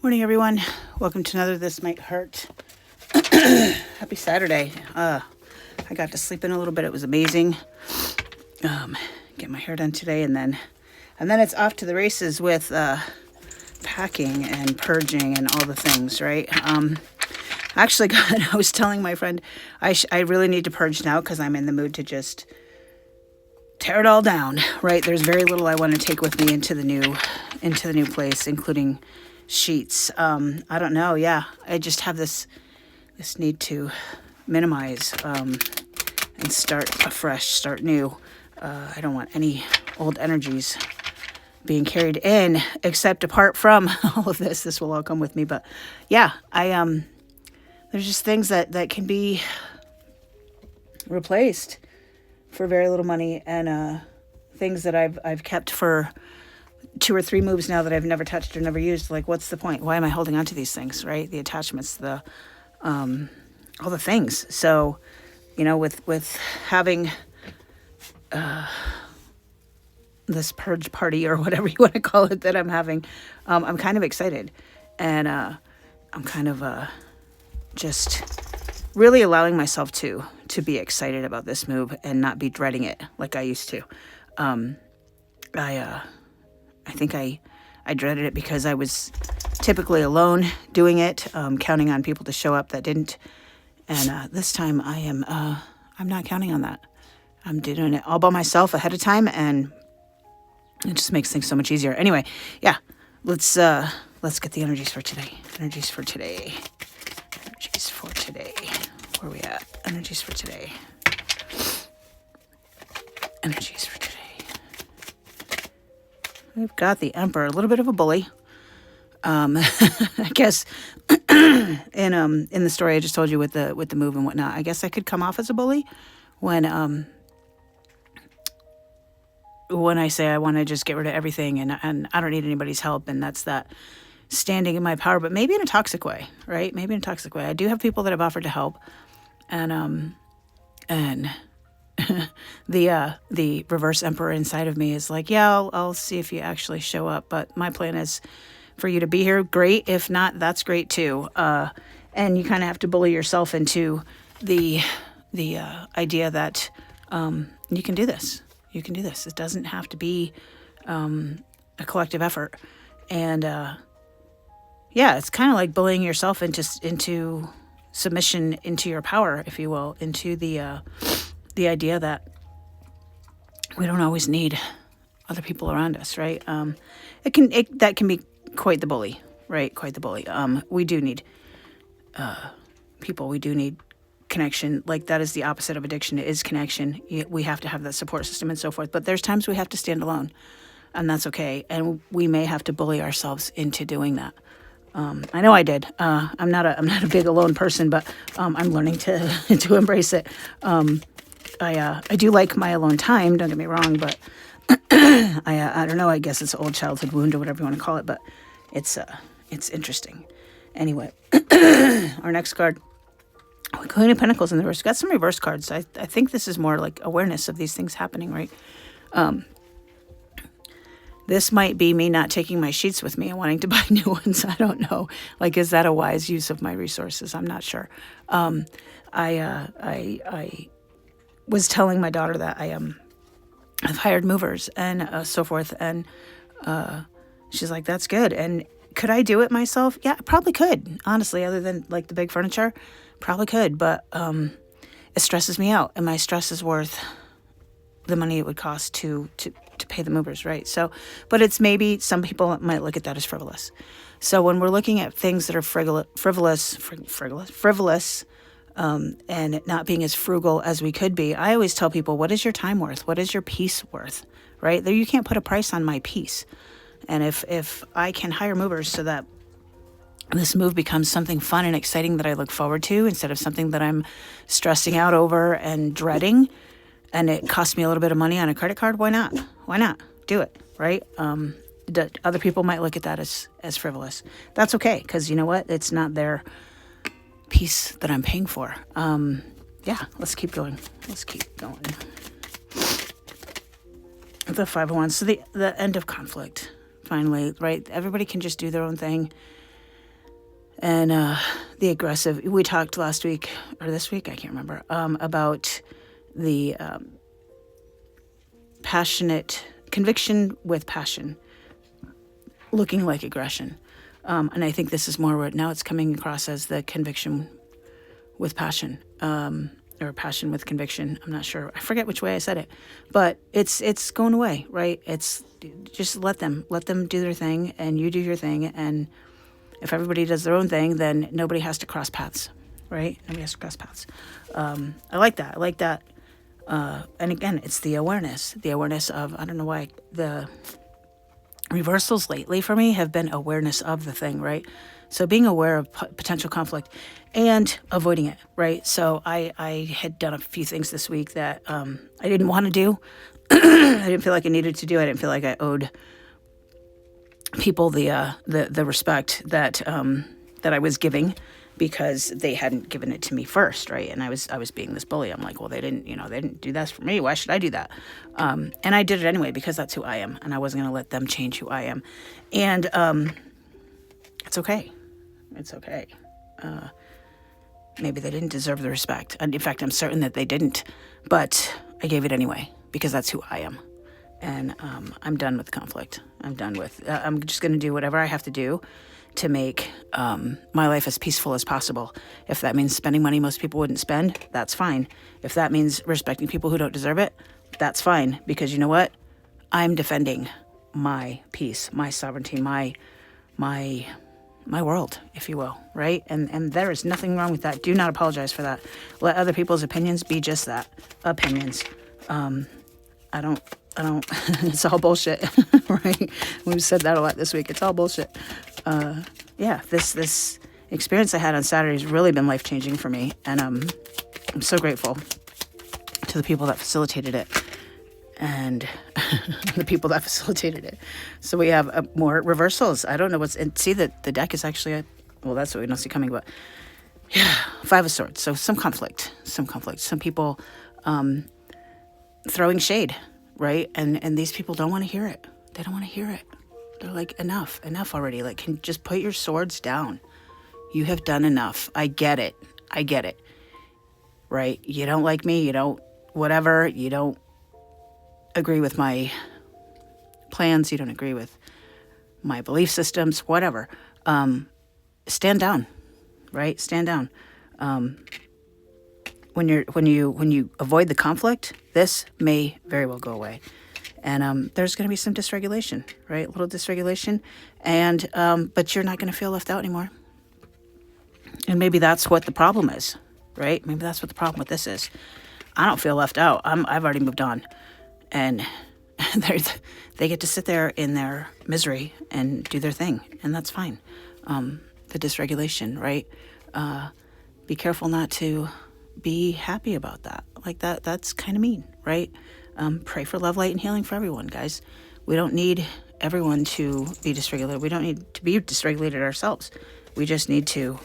Morning, everyone. Welcome to another This Might Hurt. Happy Saturday. I got to sleep in a little bit. It was amazing. Get my hair done today, and then it's off to the races with packing and purging and all the things, right? Actually, I was telling my friend I really need to purge now because I'm in the mood to just tear it all down, right? There's very little I want to take with me into the new place, including sheets. I don't know. Yeah, I just have this need to minimize and start afresh, start new. I don't want any old energies being carried in, except apart from all of this. This will all come with me. But yeah, there's just things that can be replaced for very little money, and things that I've kept for 2 or 3 moves now that I've never touched or never used. Like, what's the point? Why am I holding on to these things, right? The attachments, all the things. So, with having this purge party or whatever you want to call it that I'm having, I'm kind of excited, and I'm kind of just really allowing myself to be excited about this move and not be dreading it like I used to. I think I dreaded it because I was typically alone doing it, counting on people to show up that didn't. And this time I'm not counting on that. I'm doing it all by myself ahead of time, and it just makes things so much easier. Anyway, yeah, let's get the energies for today. Energies for today. Where are we at? Energies for today. Energies for today. We've got the Emperor, a little bit of a bully. I guess in the story I just told you with the move and whatnot, I guess I could come off as a bully when I say I want to just get rid of everything and I don't need anybody's help, and that's that standing in my power, but maybe in a toxic way, right? Maybe in a toxic way. I do have people that have offered to help, and the reverse Emperor inside of me is like, yeah, I'll see if you actually show up, but my plan is for you to be here. Great. If not, that's great too. And you kind of have to bully yourself into the idea that you can do this. You can do this. It doesn't have to be a collective effort. And yeah, it's kind of like bullying yourself into submission, into your power, if you will, into the idea that we don't always need other people around us, right? That can be quite the bully, right? Quite the bully. We do need people. We do need connection. Like, that is the opposite of addiction. It is connection. We have to have that support system and so forth. But there's times we have to stand alone, and that's okay. And we may have to bully ourselves into doing that. I know I did. I'm not a big alone person, but I'm learning to embrace it. I do like my alone time, don't get me wrong, but I don't know, I guess it's an old childhood wound or whatever you want to call it, but it's interesting. Anyway, our next card, Queen of Pentacles in the reverse. Got some reverse cards. I think this is more like awareness of these things happening, right? This might be me not taking my sheets with me and wanting to buy new ones. I don't know. Like, is that a wise use of my resources? I'm not sure. I was telling my daughter that I've hired movers and so forth, and she's like, that's good. And could I do it myself? Yeah, I probably could, honestly, other than like the big furniture, probably could, but it stresses me out, and my stress is worth the money it would cost to pay the movers, right? So, but it's, maybe some people might look at that as frivolous. So when we're looking at things that are frivolous, and not being as frugal as we could be, I always tell people, what is your time worth? What is your peace worth? Right? There, you can't put a price on my peace. And if I can hire movers so that this move becomes something fun and exciting that I look forward to, instead of something that I'm stressing out over and dreading, and it costs me a little bit of money on a credit card, why not? Why not? Do it, right? Other people might look at that as frivolous. That's okay, because you know what? It's not their peace that I'm paying for. Yeah, let's keep going. The 5 of Wands. So the end of conflict, finally, right? Everybody can just do their own thing. And the aggressive, we talked last week or this week, I can't remember, about the passionate conviction with passion looking like aggression. And I think this is more where now it's coming across as the conviction with passion, or passion with conviction. I'm not sure. I forget which way I said it, but it's going away, right? It's just let them do their thing and you do your thing. And if everybody does their own thing, then nobody has to cross paths, right? Nobody has to cross paths. I like that. And again, it's the awareness of, I don't know why the reversals lately for me have been awareness of the thing, right? So being aware of potential conflict and avoiding it, right? So I had done a few things this week that I didn't want to do. I didn't feel like I needed to do. I didn't feel like I owed people the respect that I was giving, because they hadn't given it to me first, right? And I was being this bully. I'm like, well, they didn't do this for me. Why should I do that? And I did it anyway because that's who I am, and I wasn't going to let them change who I am. And it's okay. It's okay. Maybe they didn't deserve the respect. And in fact, I'm certain that they didn't. But I gave it anyway because that's who I am. And I'm done with conflict. I'm done with. I'm just going to do whatever I have to do to make my life as peaceful as possible. If that means spending money most people wouldn't spend, that's fine. If that means respecting people who don't deserve it, that's fine. Because you know what? I'm defending my peace, my sovereignty, my world, if you will, right? And there is nothing wrong with that. Do not apologize for that. Let other people's opinions be just that, opinions. I don't, it's all bullshit, right? We've said that a lot this week. It's all bullshit. This experience I had on Saturday has really been life-changing for me. And I'm so grateful to the people that facilitated it and the people that facilitated it. So we have more reversals. I don't know and see that the deck is actually, that's what we don't see coming, but yeah, Five of Swords. So some conflict, some people throwing shade, right? And these people don't want to hear it. They don't want to hear it. They're like, enough already. Like, can just put your swords down. You have done enough. I get it. Right? You don't like me. You don't, whatever. You don't agree with my plans. You don't agree with my belief systems, whatever. Stand down, right? Stand down. When you avoid the conflict, this may very well go away. And there's going to be some dysregulation, right? A little dysregulation. And but you're not going to feel left out anymore. And maybe that's what the problem is, right? Maybe that's what the problem with this is. I don't feel left out. I've already moved on. And they get to sit there in their misery and do their thing. And that's fine. The dysregulation, right? Be careful not to be happy about that. Like that's kind of mean, right? Pray for love, light, and healing for everyone, guys. We don't need everyone to be dysregulated. We don't need to be dysregulated ourselves. We just need to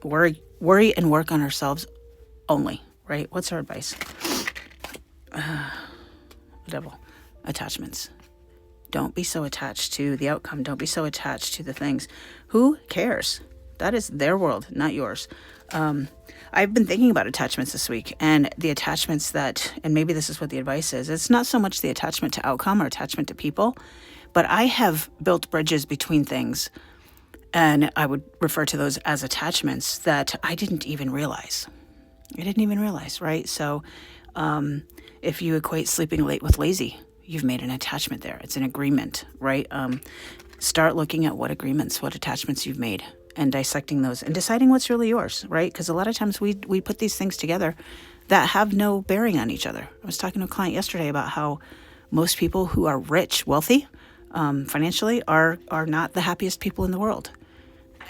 worry and work on ourselves only, right? What's our advice? The devil. Attachments. Don't be so attached to the outcome. Don't be so attached to the things. Who cares? That is their world, not yours. I've been thinking about attachments this week, and the attachments that, and maybe this is what the advice is, it's not so much the attachment to outcome or attachment to people, but I have built bridges between things, and I would refer to those as attachments that I didn't even realize. Right? So if you equate sleeping late with lazy, you've made an attachment there. It's an agreement, right? Start looking at what attachments you've made, and dissecting those and deciding what's really yours, right? Because a lot of times we put these things together that have no bearing on each other. I was talking to a client yesterday about how most people who are rich, wealthy, financially, are not the happiest people in the world.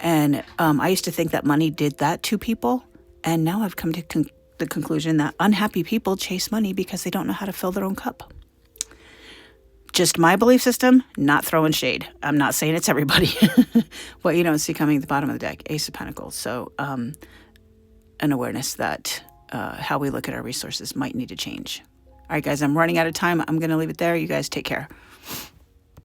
And I used to think that money did that to people, and now I've come to the conclusion that unhappy people chase money because they don't know how to fill their own cup. Just my belief system, not throwing shade. I'm not saying it's everybody. What you don't see coming at the bottom of the deck, Ace of Pentacles. So an awareness that how we look at our resources might need to change. All right, guys, I'm running out of time. I'm going to leave it there. You guys take care.